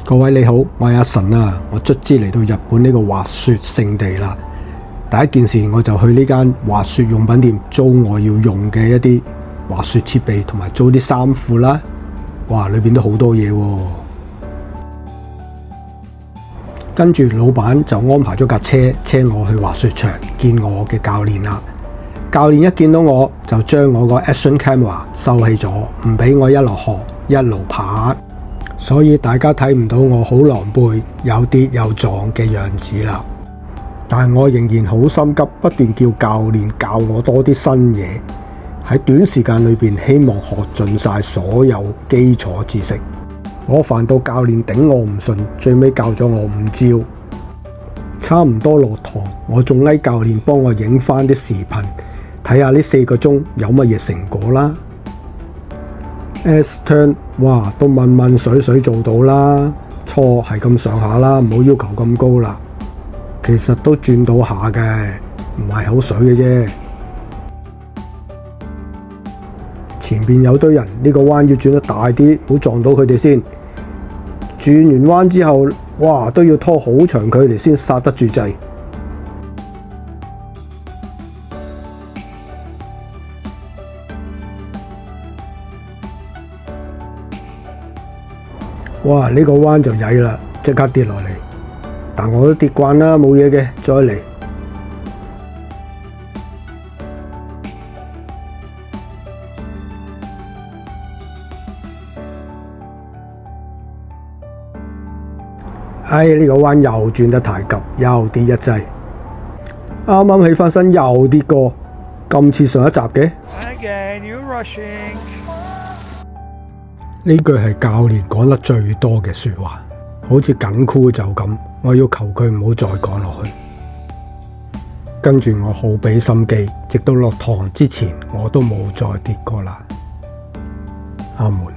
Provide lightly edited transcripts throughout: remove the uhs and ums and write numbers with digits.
各位你好，我係阿神啊！我卒之嚟到日本呢個滑雪勝地啦。第一件事我就去呢間滑雪用品店租我要用嘅一啲滑雪設備，同埋租啲衫褲啦。哇，裏邊都好多嘢喎。跟住老闆就安排咗架車我去滑雪場見我嘅教練啦。教練一見到我就將我個 Action Camera 收起咗，唔俾我一路學一路拍。所以大家睇唔到我好狼狽，有跌有撞嘅樣子啦。但係我仍然好心急，不斷叫教練教我多啲新嘢，喺短時間裏邊希望學盡晒所有基礎知識。我煩到教練頂我唔順，最尾教咗我5招。差唔多落堂，我仲嗌教練幫我影翻啲視頻，睇下呢4個鐘有乜嘢成果啦。S-turn 哇，都問水做到啦，錯係咁上下啦，唔好要求咁高啦。其實都轉到下嘅，唔係好水嘅啫。前邊有堆人，呢個彎要轉得大啲，唔好撞到佢哋先。轉完彎之後，哇，都要拖好長距離先剎得住掣。哇！呢個彎就曳啦，即刻跌落嚟。但我都跌慣啦，冇嘢嘅，再嚟。呢個彎又轉得太急，又跌一掣。啱啱起翻身又跌過，咁似上一集嘅。呢句係教練講得最多嘅說話，好似緊箍咒咁。我要求佢唔好再講落去。跟住我好俾心機，直到落堂之前，我都冇再跌過啦。阿門。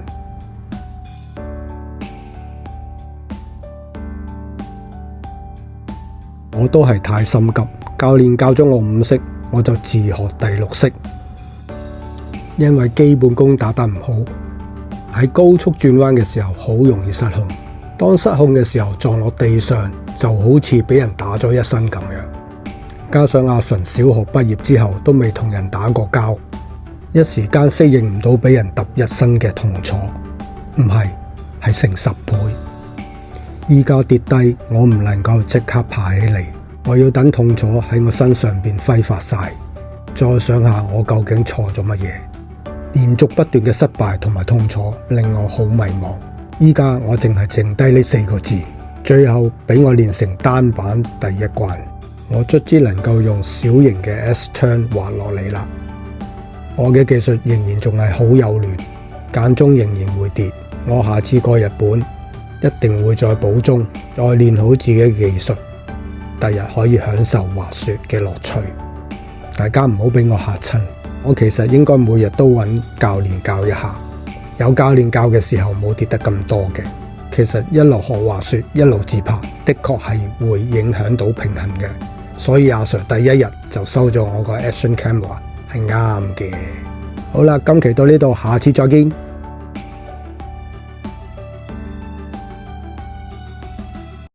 我都係太心急，教練教咗我5式，我就自學第6式，因為基本功打得唔好。喺高速轉彎嘅時候好容易失控，當失控嘅時候撞落地上就好似俾人打咗一身咁樣。加上阿神小學畢業之後都未同人打過交，一時間適應唔到俾人揼一身嘅痛楚，唔係成10倍。依家跌低，我唔能夠即刻爬起嚟，我要等痛楚喺我身上邊揮發晒，再想下我究竟錯咗乜嘢。連續不斷嘅失敗同埋痛楚令我好迷茫，依家我淨係剩低呢4個字，最後俾我練成單板第1關，我卒之能夠用小型嘅 S-turn 滑落嚟啦。我嘅技術仍然仲係好幼嫩，間中仍然會跌，我下次過日本一定會再補中，再練好自己嘅技術，第日可以享受滑雪嘅樂趣。大家唔好俾我嚇親。我其實應該每日都揾教練教一下，有教練教嘅時候冇跌得咁多嘅。其實一路學滑雪一路自拍，的確係會影響到平衡嘅。所以阿 Sir 第1日就收咗我個 Action Camera 係啱嘅。好啦，今期到呢度，下次再見。